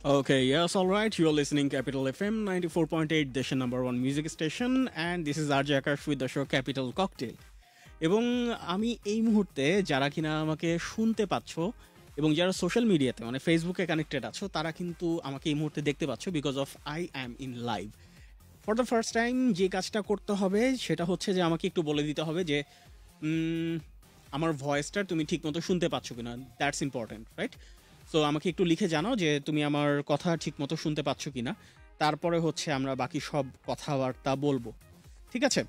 Okay, yes, all right. You're listening Capital FM 94.8, the number one music station, and this is RJ Akash with the show Capital Cocktail. এবং আমি এই মুহূর্তে যারা কিনা আমাকে শুনতে পাচ্ছ এবং যারা সোশ্যাল মিডিয়াতে মানে ফেসবুকে কানেক্টেড আছো তারা কিন্তু আমাকে এই মুহূর্তে দেখতে পাচ্ছ because of I am in live for the first time. যে কাজটা করতে হবে সেটা হচ্ছে যে আমাকে একটু বলে দিতে হবে যে আমার ভয়েসটা তুমি ঠিকমতো শুনতে পাচ্ছ কিনা, দ্যাটস ইম্পর্টেন্ট, রাইট? সো আমাকে একটু লিখে জানাও যে তুমি আমার কথা ঠিকমতো শুনতে পাচ্ছ কিনা, তারপরে হচ্ছে আমরা বাকি সব কথাবার্তা বলবো, ঠিক আছে?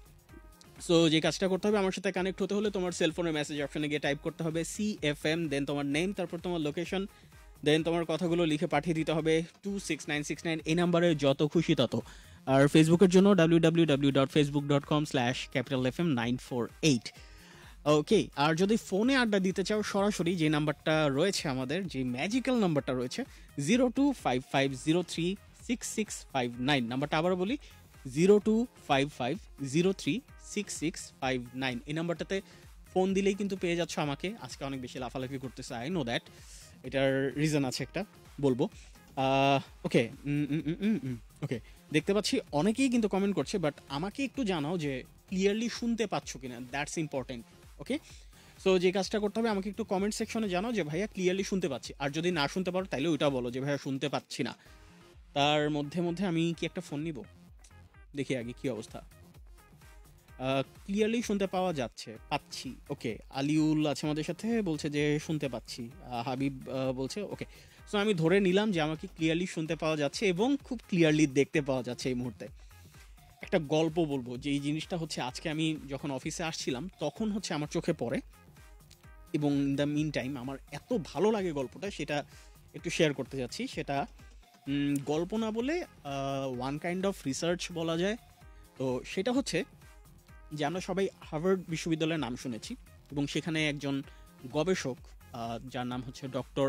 সো যে কাজটা করতে হবে, আমার সাথে কানেক্ট হতে হলে তোমার সেলফোনের মেসেজ অপশনে গিয়ে টাইপ করতে হবে CFM, দেন তোমার নেম, তারপর তোমার লোকেশন, দেন তোমার কথাগুলো লিখে পাঠিয়ে দিতে হবে 26969 এই নাম্বারে, যত খুশি তত। আর ফেসবুকের জন্য www.facebook.com/capitalfm948। ওকে, আর যদি ফোনে আড্ডা দিতে চাও সরাসরি, যে নাম্বারটা রয়েছে আমাদের, যে ম্যাজিক্যাল নাম্বারটা রয়েছে 0255036659, নাম্বারটা আবার বলি 0255036659, এই নাম্বারটাতে ফোন দিলেই কিন্তু পেয়ে যাচ্ছ আমাকে। আজকে অনেক বেশি লাফালাফি করতেছে, আই নো দ্যাট, এটার রিজন আছে একটা, বলবো। ওকে ওকে, দেখতে পাচ্ছি অনেকেই কিন্তু কমেন্ট করছে, বাট আমাকে একটু জানাও যে ক্লিয়ারলি শুনতে পাচ্ছ কিনা, দ্যাটস ইম্পর্টেন্ট। ওকে, সো যে কাজটা করতে হবে, আমাকে একটু কমেন্ট সেকশনে জানাও যে ভাইয়া ক্লিয়ারলি শুনতে পাচ্ছি, আর যদি না শুনতে পারো তাইলে ওইটা বলো যে ভাইয়া শুনতে পাচ্ছি না। তার মধ্যে মধ্যে আমি কি একটা ফোন নিব, দেখি আগে কি অবস্থা। ক্লিয়ারলি শুনতে পাওয়া যাচ্ছে, পাচ্ছি। ওকে, আলিউল আছে আমাদের সাথে, বলছে যে শুনতে পাচ্ছি। হাবিব বলছে ওকে। সো আমি ধরে নিলাম যে আমাকে ক্লিয়ারলি শুনতে পাওয়া যাচ্ছে এবং খুব ক্লিয়ারলি দেখতে পাওয়া যাচ্ছে এই মুহূর্তে। একটা গল্প বলবো, যে এই জিনিসটা হচ্ছে আজকে আমি যখন অফিসে আসছিলাম তখন হচ্ছে আমার চোখে পড়ে, এবং ইন দ্য মিন টাইম আমার এত ভালো লাগে গল্পটা, সেটা একটু শেয়ার করতে যাচ্ছি। সেটা গল্প না বলে ওয়ান কাইন্ড অফ রিসার্চ বলা যায়। তো সেটা হচ্ছে যে আমরা সবাই হার্ভার্ড বিশ্ববিদ্যালয়ের নাম শুনেছি, এবং সেখানে একজন গবেষক, যার নাম হচ্ছে ডক্টর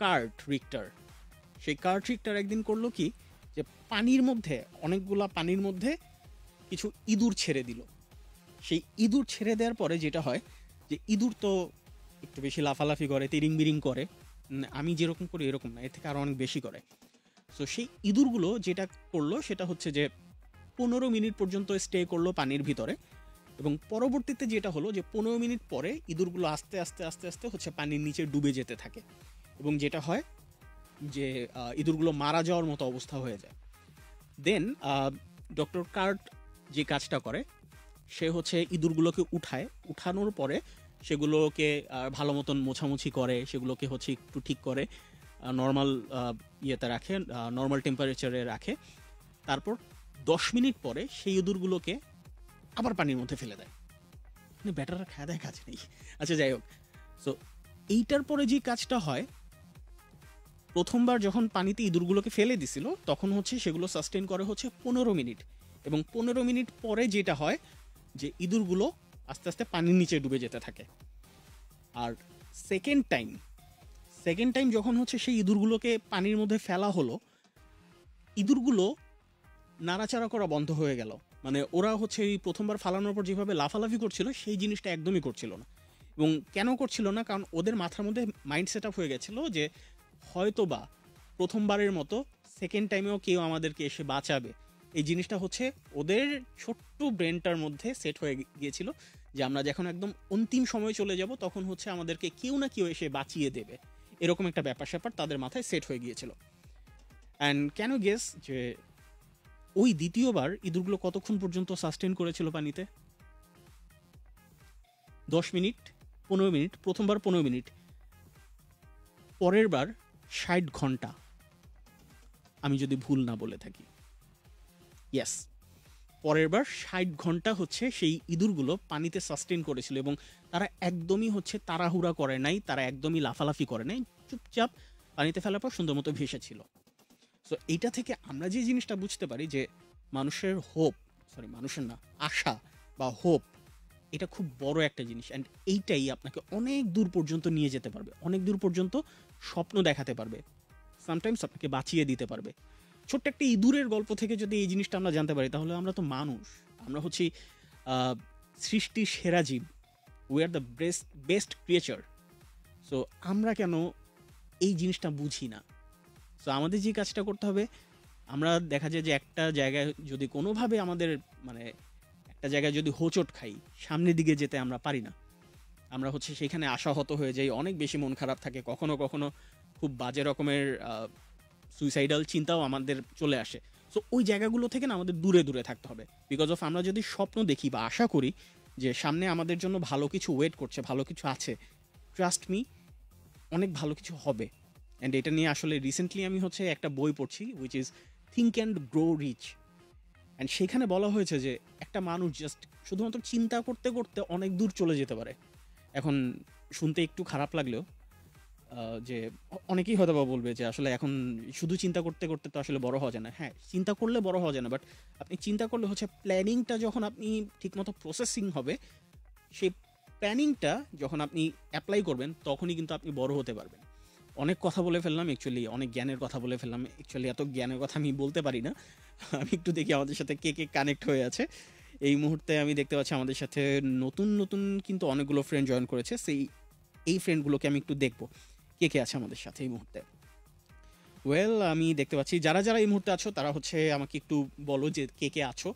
কার্ট রিক্টার। সেই কার্ট রিক্টার একদিন করলো কি, যে পানির মধ্যে, অনেকগুলা পানির মধ্যে কিছু ইঁদুর ছেড়ে দিল। সেই ইঁদুর ছেড়ে দেওয়ার পরে যেটা হয়, যে ইঁদুর তো একটু বেশি লাফালাফি করে, তিরিং বিরিং করে, আমি যেরকম করি এরকম না, এর থেকে আরও অনেক বেশি করে। সো সেই ইঁদুরগুলো যেটা করলো সেটা হচ্ছে যে 15 মিনিট পর্যন্ত স্টে করলো পানির ভিতরে, এবং পরবর্তীতে যেটা হলো যে 15 মিনিট পরে ইঁদুরগুলো আস্তে আস্তে আস্তে আস্তে হচ্ছে পানির নিচে ডুবে যেতে থাকে, এবং যেটা হয় যে ইঁদুরগুলো মারা যাওয়ার মতো অবস্থা হয়ে যায়। দেন ডক্টর কার্ট যে কাজটা করে, সে হচ্ছে ইঁদুরগুলোকে উঠানোর পরে সেগুলোকে ভালো মতন মোছামুছি করে, সেগুলোকে হচ্ছে একটু ঠিক করে নর্মাল ইয়েতে রাখে, নর্মাল টেম্পারেচারে রাখে। তারপর 10 মিনিট পরে সেই ইঁদুরগুলোকে আবার পানির মধ্যে ফেলে দেয়। মানে ব্যাটাররা খায় দেয়, কাজ নেই। আচ্ছা, যাই হোক। সো এইটার পরে যে কাজটা হয়, প্রথমবার যখন পানিতে ইঁদুরগুলোকে ফেলে দিছিল তখন হচ্ছে সেগুলো সাস্টেন করে হচ্ছে 15 মিনিট, এবং 15 মিনিট পরে যেটা হয় যে ইঁদুরগুলো আস্তে আস্তে পানির নিচে ডুবে যেতে থাকে। আর সেকেন্ড টাইম যখন হচ্ছে সেই ইঁদুরগুলোকে পানির মধ্যে ফেলা হলো, ইঁদুরগুলো নাড়াচাড়া করা বন্ধ হয়ে গেল। মানে ওরা হচ্ছে এই প্রথমবার ফালানোর পর যেভাবে লাফালাফি করছিল সেই জিনিসটা একদমই করছিল না। এবং কেন করছিল না, কারণ ওদের মাথার মধ্যে মাইন্ড সেট আপ হয়ে গেছিলো যে হয়তো বা প্রথমবারের মতো সেকেন্ড টাইমেও কেউ আমাদেরকে এসে বাঁচাবে। এই জিনিসটা হচ্ছে ওদের ছোট্ট ব্রেনটার মধ্যে সেট হয়ে গিয়েছিল, যে আমরা যখন একদম অন্তিম সময় চলে যাব তখন হচ্ছে আমাদেরকে কেউ না কেউ এসে বাঁচিয়ে দেবে, এরকম একটা ব্যাপার স্যাপার তাদের মাথায় সেট হয়ে গিয়েছিল। অ্যান্ড ক্যান ইউ গেস যে ওই দ্বিতীয়বার ইঁদুরগুলো কতক্ষণ পর্যন্ত সাস্টেন করেছিল পানিতে? 10 মিনিট, 15 মিনিট। প্রথমবার 15 মিনিট, পরের বার 60 ঘন্টা, আমি যদি ভুল না বলে থাকি। ইয়েস, পরের বার 60 ঘন্টা হচ্ছে সেই ইঁদুরগুলো পানিতে সাস্টেন করেছিল, এবং তারা একদমই হচ্ছে তাড়াহুড়া করে নাই, তারা একদমই লাফালাফি করে নাই, চুপচাপ পানিতে ফেলার পর সুন্দর মতো ভেসেছিল। সো এইটা থেকে আমরা যে জিনিসটা বুঝতে পারি যে মানুষের মানুষের না, আশা বা হোপ, এটা খুব বড় একটা জিনিস। অ্যান্ড এইটাই আপনাকে অনেক দূর পর্যন্ত নিয়ে যেতে পারবে, অনেক দূর পর্যন্ত স্বপ্ন দেখাতে পারবে, সামটাইমস আপনাকে বাঁচিয়ে দিতে পারবে। ছোট্ট একটা ইঁদুরের গল্প থেকে যদি এই জিনিসটা আমরা জানতে পারি, তাহলে আমরা তো মানুষ, আমরা হচ্ছি সৃষ্টির সেরা জীব, we are the best creature. So আমরা কেন এই জিনিসটা বুঝি না? সো আমাদের যে কাজটা করতে হবে, আমরা দেখা যায় যে একটা জায়গায় যদি কোনোভাবে আমাদের মানে একটা জায়গায় যদি হোঁচট খাই, সামনের দিকে যেতে আমরা পারি না। আমরা হচ্ছে সেখানে আশাহত হয়ে যাই, অনেক বেশি মন খারাপ থাকে, কখনো কখনো খুব বাজে রকমের সুইসাইডাল চিন্তাও আমাদের চলে আসে। সো ওই জায়গাগুলো থেকে না আমাদের দূরে দূরে থাকতে হবে। বিকজ অফ আমরা যদি স্বপ্ন দেখি বা আশা করি যে সামনে আমাদের জন্য ভালো কিছু ওয়েট করছে, ভালো কিছু আছে, ট্রাস্ট মি, অনেক ভালো কিছু হবে। অ্যান্ড এটা নিয়ে আসলে রিসেন্টলি আমি হচ্ছে একটা বই পড়ছি, which is think and grow rich. And সেখানে বলা হয়েছে যে একটা মানুষ জাস্ট শুধুমাত্র চিন্তা করতে করতে অনেক দূর চলে যেতে পারে। এখন শুনতে একটু খারাপ লাগলেও যে অনেকেই হয়তো বা বলবে যে আসলে এখন শুধু চিন্তা করতে করতে তো আসলে বড় হওয়া যায় না। হ্যাঁ, চিন্তা করলে বড় হওয়া যায় না, বাট আপনি চিন্তা করলে হচ্ছে প্ল্যানিংটা যখন আপনি ঠিকমতো প্রসেসিং হবে, সেই প্ল্যানিংটা যখন আপনি অ্যাপ্লাই করবেন তখনই কিন্তু আপনি বড় হতে পারবেন। অনেক কথা বলে ফেললাম অ্যাকচুয়ালি, অনেক জ্ঞানের কথা বলে ফেললাম অ্যাকচুয়ালি। এত জ্ঞানের কথা আমি বলতে পারি না। আমি একটু দেখি আমাদের সাথে কে কে কানেক্ট হয়ে আছে এই মুহূর্তে। আমি দেখতে পাচ্ছি আমাদের সাথে নতুন নতুন কিন্তু অনেকগুলো ফ্রেন্ড জয়েন করেছে। এই ফ্রেন্ডগুলোকে আমি একটু দেখবো কে কে আছে আমাদের সাথে এই মুহূর্তে। ওয়েল, আমি দেখতে পাচ্ছি যারা যারা এই মুহূর্তে আছো তারা হচ্ছে আমাকে একটু বলো যে কে কে আছো।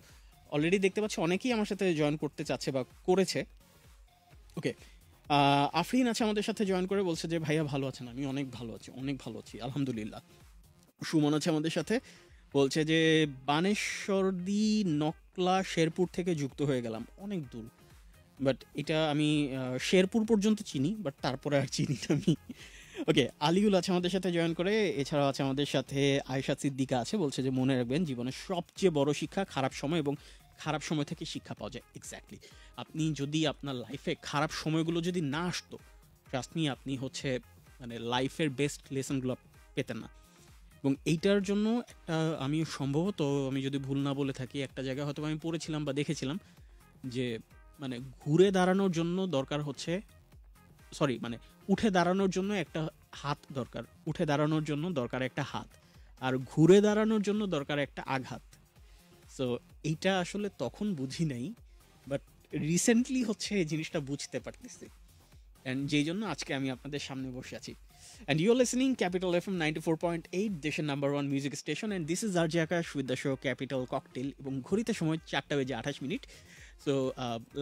অলরেডি দেখতে পাচ্ছি অনেকেই আমার সাথে জয়েন করতে চাচ্ছে বা করেছে। ওকে, আফরিন আছে আমাদের সাথে জয়েন করে, বলছে যে ভাইয়া ভালো আছেন? আমি অনেক ভালো আছি, অনেক ভালো আছি আলহামদুলিল্লাহ। সুমন আছে আমাদের সাথে, বলছে যে বানেশ্বরদি নকলা শেরপুর থেকে যুক্ত হয়ে গেলাম, অনেক দূর। বাট এটা আমি শেরপুর পর্যন্ত চিনি, বাট তারপরে আর চিনি না আমি। ওকে, আলিউল আছে আমাদের সাথে জয়েন করে। এছাড়াও আছে আমাদের সাথে আয়েশা সিদ্দিকা আছে, বলছে যে মনে রাখবেন জীবনের সবচেয়ে বড় শিক্ষা খারাপ সময়, এবং খারাপ সময় থেকে শিক্ষা পাওয়া যায়। এক্স্যাক্টলি, আপনি যদি আপনার লাইফে খারাপ সময়গুলো যদি না আসতো, ট্রাস্ট মি, আপনি হচ্ছে মানে লাইফের বেস্ট লেসনগুলো পেতেন না। এবং এইটার জন্য একটা আমি সম্ভবত, আমি যদি ভুল না বলে থাকি, একটা জায়গায় হয়তো আমি পড়েছিলাম বা দেখেছিলাম যে মানে ঘুরে দাঁড়ানোর জন্য দরকার হচ্ছে, সরি মানে উঠে দাঁড়ানোর জন্য একটা হাত দরকার, উঠে দাঁড়ানোর জন্য দরকার একটা হাত, আর ঘুরে দাঁড়ানোর জন্য দরকার একটা আঘাত। সো এইটা আসলে তখন বুঝি নাই, বাট রিসেন্টলি হচ্ছে এই জিনিসটা বুঝতে পারতেছি। অ্যান্ড যেই জন্য আজকে আমি আপনাদের সামনে বসে আছি। And you are listening capital FM 94.8, দেশের number one music station. And this is RJ Akash with the show capital cocktail. এবং ঘড়িতে সময় 4:28। সো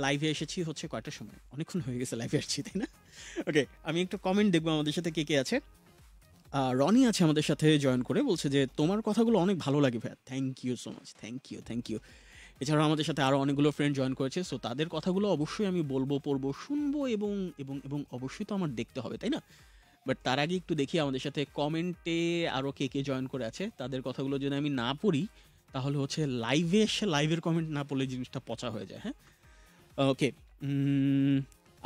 লাইভে এসেছি হচ্ছে কয়টার সময়, অনেকক্ষণ হয়ে গেছে লাইভে আসছি, তাই না? ওকে, আমি একটু কমেন্ট দেখবো আমাদের সাথে কে কে আছে। রনি আছে আমাদের সাথে জয়েন করে, বলছে যে তোমার কথাগুলো অনেক ভালো লাগে ভাইয়া। Thank you so much, thank you, thank you. এছাড়াও আমাদের সাথে আরও অনেকগুলো ফ্রেন্ড জয়েন করেছে। সো তাদের কথাগুলো অবশ্যই আমি বলবো, পড়বো, শুনবো, এবং এবং এবং অবশ্যই তো আমার দেখতে হবে, তাই না? বাট তার আগে একটু দেখি আমাদের সাথে কমেন্টে আরও কে কে জয়েন করে আছে। তাদের কথাগুলো যদি আমি না পড়ি তাহলে হচ্ছে লাইভে এসে লাইভের কমেন্ট না পড়লে জিনিসটা পচা হয়ে যায়। হ্যাঁ, ওকে।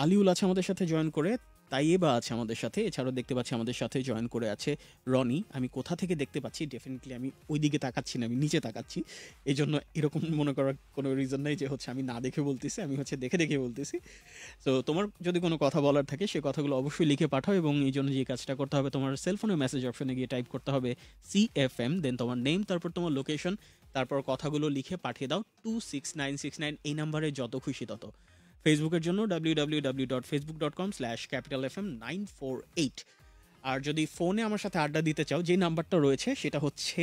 আলিউল আছে আমাদের সাথে জয়েন করে, তাইয়েবা আছে আমাদের সাথে। এছাড়াও দেখতে পাচ্ছি আমাদের সাথে জয়েন করে আছে রনি। আমি কোথা থেকে দেখতে পাচ্ছি ডেফিনেটলি আমি ওই দিকে তাকাচ্ছি না, আমি নিচে তাকাচ্ছি। এই জন্য এরকম মনে করার কোনো রিজন নেই যে হচ্ছে আমি না দেখে বলতেছি, আমি হচ্ছে দেখে দেখে বলতেছি। তো তোমার যদি কোনো কথা বলার থাকে সে কথাগুলো অবশ্যই লিখে পাঠাও, এবং এই জন্য যে কাজটা করতে হবে, তোমার সেলফোনের মেসেজ অপশনে গিয়ে টাইপ করতে হবে CFM, দেন তোমার নেম, তারপর তোমার লোকেশন, তারপর কথাগুলো লিখে পাঠিয়ে দাও 26969 এই নাম্বারে, যত খুশি তত। ফেসবুকের জন্য www.facebook.com/capitalfm948। আর যদি ফোনে আমার সাথে আড্ডা দিতে চাও, যে নাম্বারটা রয়েছে সেটা হচ্ছে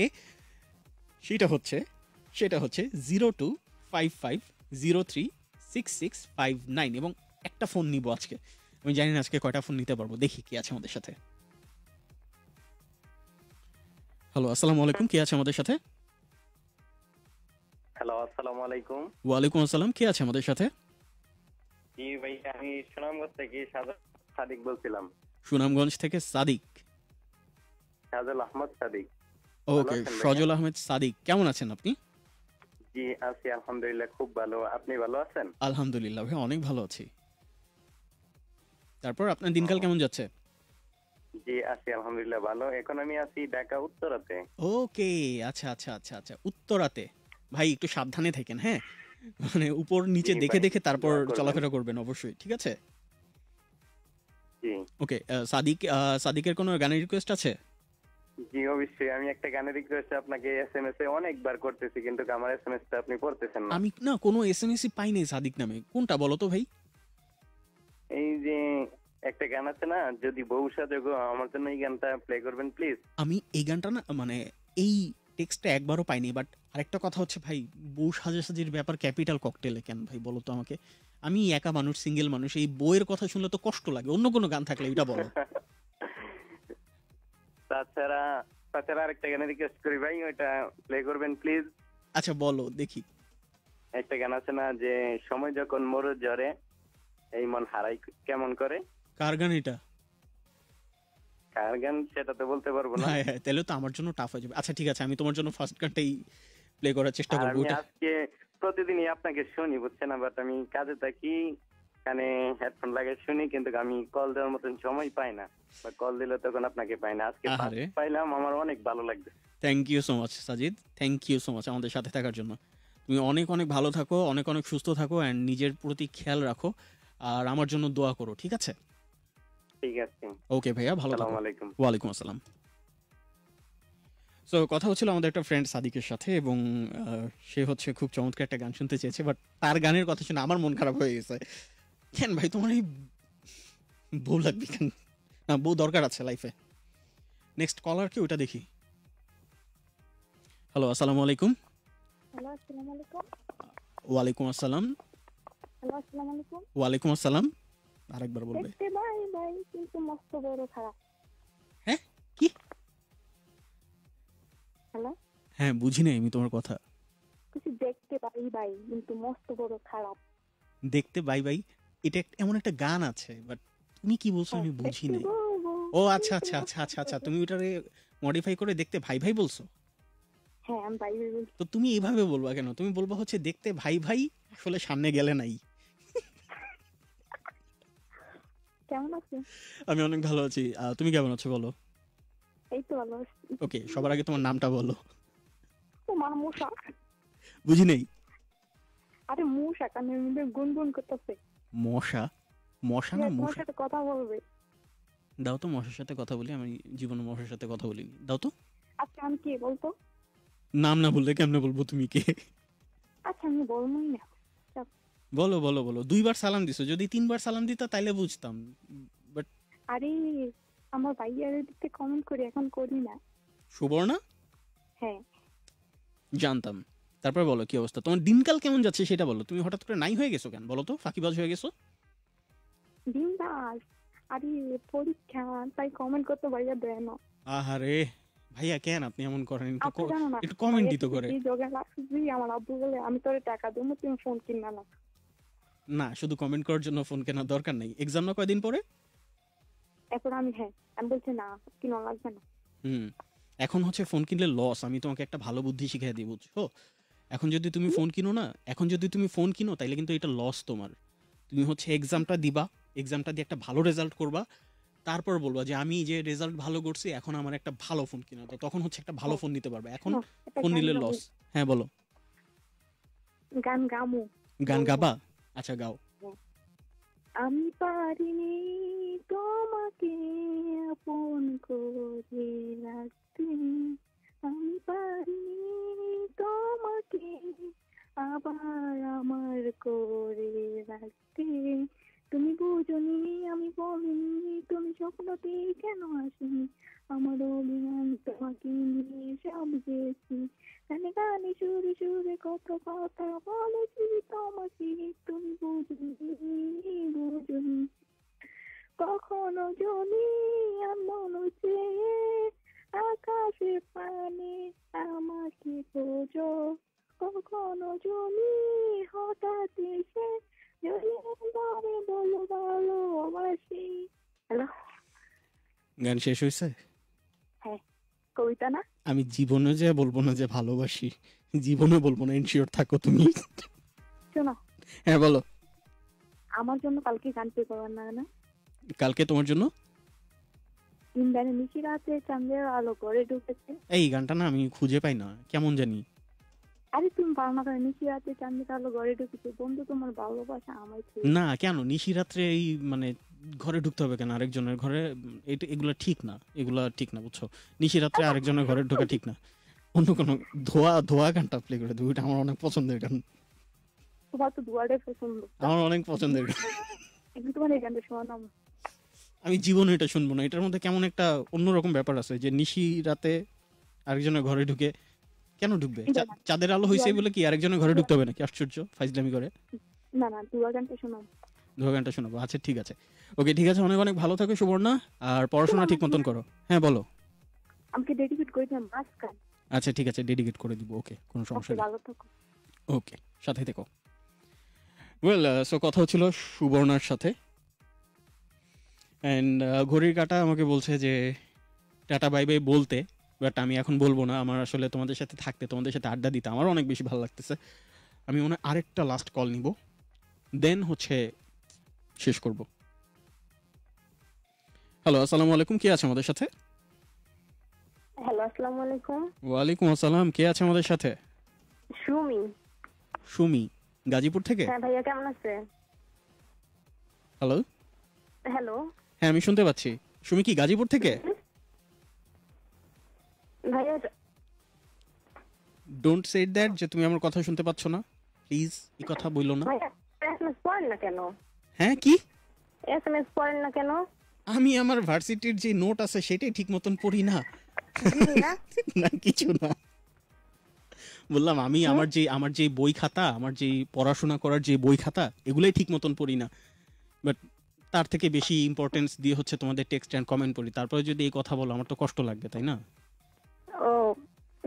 0255036659। এবং একটা ফোন নিব আজকে, আমি জানি না আজকে কয়টা ফোন নিতে পারবো, দেখি কে আছে আমাদের সাথে। হ্যালো, আসসালামু আলাইকুম, কে আছে আমাদের সাথে? হ্যালো, আসসালামু আলাইকুম। ওয়ালাইকুম আসসালাম, কে আছে আমাদের সাথে? জি ভাই, আমি সুনামগঞ্জ থেকে সাদিক বলছিলাম। সুনামগঞ্জ থেকে সাদিক। সাজল আহমদ সাদিক। ওকে, সজল আহমেদ সাদিক, কেমন আছেন আপনি? জি আছি আলহামদুলিল্লাহ, খুব ভালো। আপনি ভালো আছেন? আলহামদুলিল্লাহ ভাই, অনেক ভালো আছি। তারপর আপনার দিনকাল কেমন যাচ্ছে? জি আছি আলহামদুলিল্লাহ ভালো। এখন আমি আছি ঢাকা উত্তরাতে। ওকে, আচ্ছা আচ্ছা আচ্ছা আচ্ছা, উত্তরাতে। ভাই একটু সাবধানে থাকেন, হ্যাঁ, মানে উপর নিচে জি দেখে ভাই, দেখে তারপর দোয়া করবেন। চলাফেরা করবেন অবশ্যই, ঠিক আছে? জি ওকে, সাদিকের কোনো গানের রিকোয়েস্ট আছে? জি অবশ্যই। আমি একটা গানের রিকোয়েস্ট আপনাকে SMS এ অনেকবার করতেছি, কিন্তু আমার SMS টা আপনি পড়তেছেন না। আমি না কোনো SMS পাই নাই সাদিক নামে, কোনটা বলো তো ভাই? এই যে একটা গান আছে না, যদি বউ সাজো গো, আমার জন্য এই গানটা প্লে করবেন প্লিজ। আমি এই গানটা না মানে এই টেক্সটটা একবারও পাইনি, বাট আরেকটা কথা হচ্ছে ভাই, বউ সাজাসাজির ব্যাপার ক্যাপিটাল ককটেলে কেন ভাই বলো তো আমাকে? আমি একা মানুষ, সিঙ্গেল মানুষ, এই বইয়ের কথা শুনলে তো কষ্ট লাগে, অন্য কোনো গান থাকলে এটা বলো। তাছাড়া তাছাড়া আরেকটা গানের রিকোয়েস্ট করি ভাই, ওইটা প্লে করবেন প্লিজ। আচ্ছা বলো দেখি। একটা গান আছে না, যে সময় যখন মরু জ্বরে, এই মন হারাই কেমন করে। কার গান এটা? কার গান সেটা তো বলতে পারবো না। হ্যাঁ হ্যাঁ, তাহলে তো আমার জন্য টাফ হয়ে যাবে। আচ্ছা ঠিক আছে, আমি তোমার জন্য ফার্স্ট গানটাই প্লে করার চেষ্টা আর করবো। আমি ওটা আজকে প্রতিদিনই আপনাকে শুনি, বুঝছেন না, বাট আমি কাজে থাকি, কানে হেডফোন লাগাই শুনি, কিন্তু আমি কল দেওয়ার মতন সময় পাই না, বা কল দিলে তখন আপনাকে পাই না। আজকে আহারে, পাইলাম, আমার অনেক ভালো লাগবে। Thank you so much Sajid, thank you so much আমাদের সাথে থাকার জন্য। তুমি অনেক অনেক ভালো থাকো, অনেক অনেক সুস্থ থাকো, অ্যান্ড নিজের প্রতি খেয়াল রাখো, আর আমার জন্য দোয়া করো, ঠিক আছে? ঠিক আছে, ওকে ভাইয়া, ভালো থাকো। আসসালামু আলাইকুম। ওয়ালাইকুম আসসালাম। সো কথা হচ্ছিল আমাদের একটা ফ্রেন্ড সাদিকের সাথে, এবং সে হচ্ছে খুব চমৎকার একটা গান শুনতে চেয়েছে, বাট তার গানের কথা শুনে আমার মন খারাপ হয়ে গেছে। কেন ভাই তোমার এই বউ লাগবে কেন? না, বউ দরকার আছে লাইফে। নেক্সট কলার কি, ওটা দেখি। হ্যালো, আসসালামু আলাইকুম। হ্যালো, আসসালামু আলাইকুম। ওয়ালাইকুম আসসালাম। হ্যালো, আসসালামু আলাইকুম। ওয়ালাইকুম আসসালাম। আরেকবার বলবে। দেখতে ভাই ভাই, কিন্তু মস্ত বড় খারাপ। হ্যাঁ কি? হ্যালো, হ্যাঁ বুঝি নাই আমি তোমার কথা। কিছু দেখতে পাই ভাই, কিন্তু মস্ত বড় খারাপ। দেখতে বাই বাই, এটা এমন একটা গান আছে, বাট তুমি কি বলছো আমি বুঝি নাই। ও আচ্ছা আচ্ছা আচ্ছা আচ্ছা আচ্ছা, তুমি ওটারে মডিফাই করে দেখতে ভাই ভাই বলছো। হ্যাঁ, আমি ভাই ভাই বলছি। তো তুমি এইভাবে বলবা কেন? তুমি বলবা হচ্ছে দেখতে ভাই ভাই, আসলে সামনে গেলে নাই। কেমন আছো? আমি অনেক ভালো আছি, তুমি কেমন আছো বলো? এই তো ভালো আছি। ওকে, সবার আগে তোমার নামটা বলো। তোমার মশা। বুঝি নেই। আরে মশা কানের মধ্যে গুনগুন করতেছে। মশা? মশা না তোমার মশা? সাথে কথা বলবে। দাও তো মশার সাথে কথা বলি, আমি জীবনে মশার সাথে কথা বলিনি, দাও তো। আচ্ছা, আমি কে বলতো? নাম না বললে কেমনে বলবো তুমি কে? আচ্ছা, আমি বলবোই না। বলো বলো বলো, দুইবার সালাম দিছো, যদি তিনবার সালাম দিতা তাইলে বুঝতাম, বাট আরে, আমার ভাইয়ার দিতে কমেন্ট করি, এখন করি না। সুবর্ণা? হ্যাঁ। জানতাম। তারপর বলো কি অবস্থা, তোমার দিনকাল কেমন যাচ্ছে সেটা বলো। তুমি হঠাৎ করে নাই হয়ে গেছো কেন বলো তো? ফাঁকিবাজ হয়ে গেছো? বিন্দাস। আরে, পরীক্ষা, তাই কমেন্ট করতে ভাইয়া দেয় না। আহারে ভাইয়া, কেন আপনি এমন করেন? আপনি জানো না, একটু কমেন্টই তো করে। এই জগে লাগছি, আমার আব্বু বলে আমি তোরে টাকা দেবো, তুমি ফোন কিনা না। না, শুধু কমেন্ট করার জন্য ফোন কেনার দরকার নাই। এক্সাম না কয়দিন পরে? এরপর আমি বলছি না, কিনা লাগবে না। হুম। এখন হচ্ছে ফোন কিনলে লস, আমি তোমাকে একটা ভালো বুদ্ধি শিখিয়ে দিই, বুঝছো? এখন যদি তুমি ফোন কিনো না, এখন যদি তুমি ফোন কিনো তাইলে কিন্তু এটা লস তোমার। তুমি হচ্ছে এক্সামটা দিবা, এক্সামটা দিয়ে একটা ভালো রেজাল্ট করবা, তারপর বলবা যে আমি যে রেজাল্ট ভালো করছি, এখন আমার একটা ভালো ফোন কিনা দাও, তখন হচ্ছে একটা ভালো ফোন নিতে পারবে। এখন শোনো, একটা ফোন গান নিলে গাবো। লস। হ্যাঁ বলো। গান গামু। গান বলবো। গাবা? আচ্ছা গাও। আমি পারিনি তোমাকে আপন করে রাখতে, আমি পারিনি তোমাকে আবার আমার করে রাখতে। তুমি বুঝনি, আমি বলিনি, তুমি স্বপ্নতে কেন আসিনি, আমার অভিমান তোমাকে নিয়ে সব গেছি, গানে গানে সুরে সুরে কত কথা বলেছি তোমাকে, তুমি বুঝনি। কখনো জমি এমন চেয়ে আকাশের পানে আমাকে খোঁজো, কখনো জমি হঠাৎ এসে জলে বলো ভালোবাসি। হ্যালো, গান শেষ হয়েছে? হ্যাঁ, কবিতা না? আমি জীবনে যে বলবো না যে ভালোবাসি, জীবনে বলবো না, ইনশিওর থাকো তুমি। শোনো, হ্যাঁ বলো। আমার জন্য কালকে গান প্লে করবার না? কালকে তোমার জন্য? ইন্দ্রাণী নিশি রাতে চাঁদের আলো করে ঢুকেছে। এই গানটা না আমি খুঁজে পাই না, কেমন জানি। আরে তুমি পারো না কেন? নিশি রাতে চাঁদের আলো ঘরে ঢুকেছে, বন্ধু তোমার ভালোবাসা আমায় ছুঁয়ে। না কেন নিশিরাত্রে এই মানে ঘরে ঢুকতে হবে কেন আরেকজনের ঘরে? এটা এগুলা ঠিক না, এগুলা ঠিক না, বুঝছো? নিশিরাত্রে আরেকজনের ঘরে ঢোকা ঠিক না। অন্য কোনো ধোয়া ধোয়া গানটা প্লে করে দেবো, এটা আমার অনেক পছন্দের গান, তোমার তো দুয়ারে পছন্দ। আমার অনেক পছন্দের গান। একটু তোমার এই গানটা শোনাও। আমি জীবনে এটা শুনবো না। এটার মধ্যে কেমন একটা অন্যরকম ব্যাপার আছে যে নিশি রাতে আরেকজনের ঘরে ঢুকে কেন ঢুকবে? চাঁদের আলো হয়েছে বলে কি আরেকজনের ঘরে ঢুকতে হবে নাকি? আশ্চর্য, ফাইজলামি করে। না না, দুয়া গানটা শোনাও। দুয়া গানটা শোনাবো, আচ্ছা ঠিক আছে। ওকে ঠিক আছে, অনেক অনেক ভালো থাকো সুবর্ণা, আর পড়াশোনা ঠিক মতন করো। হ্যাঁ বলো। আমাকে ডেডিকেট করে দিলাম মাঝখান। আচ্ছা ঠিক আছে, ডেডিকেট করে দিব। ওকে, কোনো সমস্যা নেই। ভালো থাকো। ওকে, সাথে থেকো। ওয়েল, সো কথা হচ্ছিল সুবর্ণার সাথে, অ্যান্ড ঘড়ির কাঁটা আমাকে বলছে যে টাটা বাই বাই বলতে, বাট আমি এখন বলবো না। আমার আসলে তোমাদের সাথে থাকতে, তোমাদের সাথে আড্ডা দিতে আমার অনেক বেশি ভালো লাগতেছে। আমি মনে হয় আরেকটা লাস্ট কল নিব, দেন হচ্ছে শেষ করব। হ্যালো, আসসালামু আলাইকুম, কে আছে আমাদের সাথে? হ্যালো, আসসালামু আলাইকুম। ওয়ালাইকুম আসসালাম, কে আছে আমাদের সাথে? সুমি। সুমি, গাজীপুর থেকে? হ্যাঁ ভাইয়া, কেমন আছেন? হ্যালো। হ্যালো হ্যাঁ আমি শুনতে পাচ্ছি। সুমি কি গাজীপুর থেকে? ভাইয়া। ডোন্ট সে দ্যাট, যে তুমি আমার কথা শুনতে পাচ্ছ না, প্লিজ এই কথা বললো না। ভাইয়া এসএমএস পড়েন না কেন? হ্যাঁ কি? এসএমএস পড়েন না কেন? আমি আমার ভার্সিটির যে নোট আছে সেটাই ঠিক মতন পড়ি না। না না কিছু না, বললাম আমি আমার যে বই খাতা, আমার যে পড়াশোনা করার যে বই খাতা, এগুলোই ঠিক মতন পড়ি না। বাট তার থেকে বেশি ইম্পর্টেন্স দিয়ে হচ্ছে তোমাদের টেক্সট অ্যান্ড কমেন্ট পড়ি। তারপরে যদি এই কথা বলো আমার তো কষ্ট লাগবে, তাই না? ও,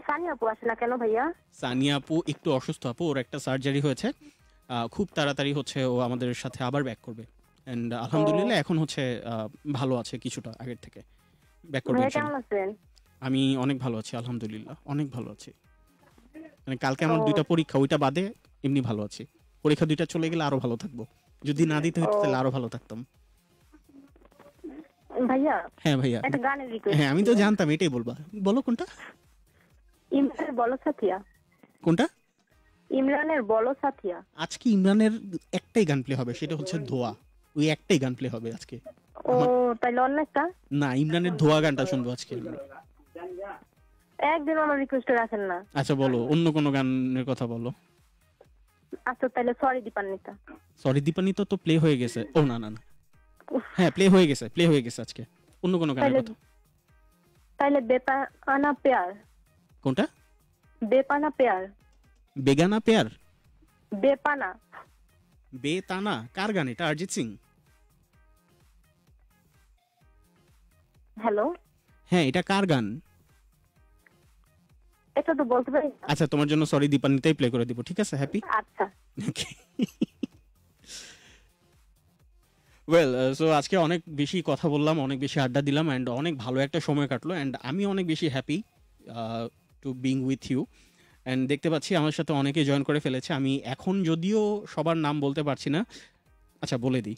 সানিয়া আপু আসে না কেন ভাইয়া? সানিয়া আপু একটু অসুস্থ আপু, ওর একটা সার্জারি হয়েছে, খুব তাড়াতাড়ি হচ্ছে ও আমাদের সাথে আবার ব্যাক করবে। অ্যান্ড আলহামদুলিল্লাহ এখন হচ্ছে ভালো আছে কিছুটা আগের থেকে, ব্যাক করবে ভাইয়া ইনশাআল্লাহ। কেমন আছেন? আমি অনেক ভালো আছি আলহামদুলিল্লাহ, অনেক ভালো আছি। মানে কালকে আমার দুইটা পরীক্ষা, ওইটা বাদে এমনি ভালো আছি। পরীক্ষা দুইটা চলে গেলে আরো ভালো থাকবো, যদি না দিতে হতো তাহলে আরো ভালো থাকতাম। ভাইয়া হ্যাঁ ভাইয়া। একটা গানের রিকোয়েস্ট। হ্যাঁ আমি তো জানতাম এটাই বলবা, বলো কোনটা? ইমরানের বলো সাথিয়া। কোনটা? ইমরানের বলো সাথিয়া। আজকে ইমরানের একটাই গান প্লে হবে, সেটা হচ্ছে ধোয়া। ওই একটাই গান প্লে হবে আজকে। ও তাইলে অন্য একটা? না, ইমরানের ধোয়া গানটা শুনবো আজকে। একদিন আমার রিকোয়েস্ট রাখেন না। আচ্ছা বলো, অন্য কোনো গানের কথা বলো। আচ্ছা তাইলে সরি দীপান্বিতা। সরি দীপান্বিতা তো প্লে হয়ে গেছে। ও না না না, হ্যাঁ প্লে হয়ে গেছে আজকে। অন্য কোনো গানের কথা। তাইলে বেপানা পেয়ার। কোনটা? বেপানা পেয়ার। বেগানা পেয়ার? বেপানা। বেতানা কার গান এটা? অরিজিৎ সিং? হ্যালো, হ্যাঁ এটা কার গান? এটা তো বলতে পারি না। আচ্ছা তোমার জন্য সরি দীপান্বিতাই প্লে করে দিব, ঠিক আছে? হ্যাপি? আচ্ছা ওয়েল, সো আজকে অনেক বেশি কথা বললাম, অনেক বেশি আড্ডা দিলাম, অ্যান্ড অনেক ভালো একটা সময় কাটলো, অ্যান্ড আমি অনেক বেশি happy to being with you. And দেখতে পাচ্ছি আমার সাথে অনেকে জয়েন করে ফেলেছে। আমি এখন যদিও সবার নাম বলতে পারছি না, আচ্ছা বলে দিই।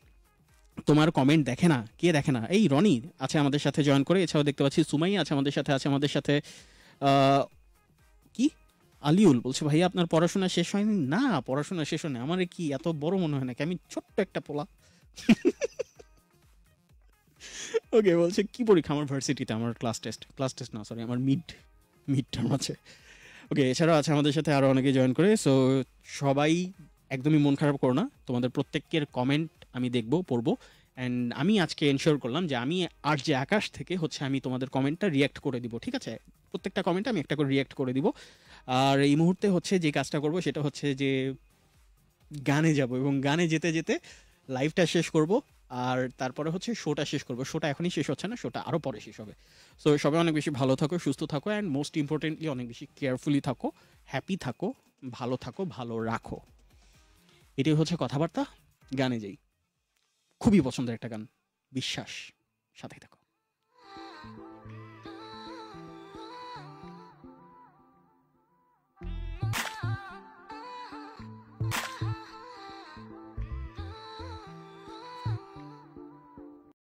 তোমার কমেন্ট দেখে না, কে দেখে না? এই রনি আছে আমাদের সাথে জয়েন করে, এছাড়াও দেখতে পাচ্ছি সুমাই আছে আমাদের সাথে কি আলিউল বলছে ভাইয়া আপনার পড়াশোনা শেষ হয়নি? না, পড়াশোনা শেষ হয়নি আমার। কি এত বড় মনে হয় নাকি? আমি ছোট্ট একটা পোলা। ওকে, বলছে কি পরীক্ষা? আমার ভার্সিটিতে আমার ক্লাস টেস্ট না সরি, আমার মিড টার্ম আছে। ওকে, এছাড়াও আছে আমাদের সাথে আরও অনেকে জয়েন করে। সো সবাই একদমই মন খারাপ করো না, তোমাদের প্রত্যেকের কমেন্ট আমি দেখবো, পড়বো। অ্যান্ড আমি আজকে এনশিওর করলাম যে আমি আর যে আকাশ থেকে হচ্ছে আমি তোমাদের কমেন্টটা রিয়াক্ট করে দিব, ঠিক আছে? প্রত্যেকটা কমেন্টে আমি একটা করে রিয়াক্ট করে দিব। আর এই মুহূর্তে হচ্ছে যে কাজটা করব সেটা হচ্ছে যে গানে যাব, এবং গানে যেতে যেতে লাইভটা শেষ করব, আর তারপরে হচ্ছে শোটা শেষ করবো। শোটা এখনই শেষ হচ্ছে না, শোটা আরও পরে শেষ হবে। সো সবাই অনেক বেশি ভালো থাকো, সুস্থ থাকো, অ্যান্ড মোস্ট ইম্পর্টেন্টলি অনেক বেশি কেয়ারফুলি থাকো, হ্যাপি থাকো, ভালো রাখো। এটাই হচ্ছে কথাবার্তা। গানে যাই, খুবই পছন্দের একটা গান, বিশ্বাস। সাথে থাকো।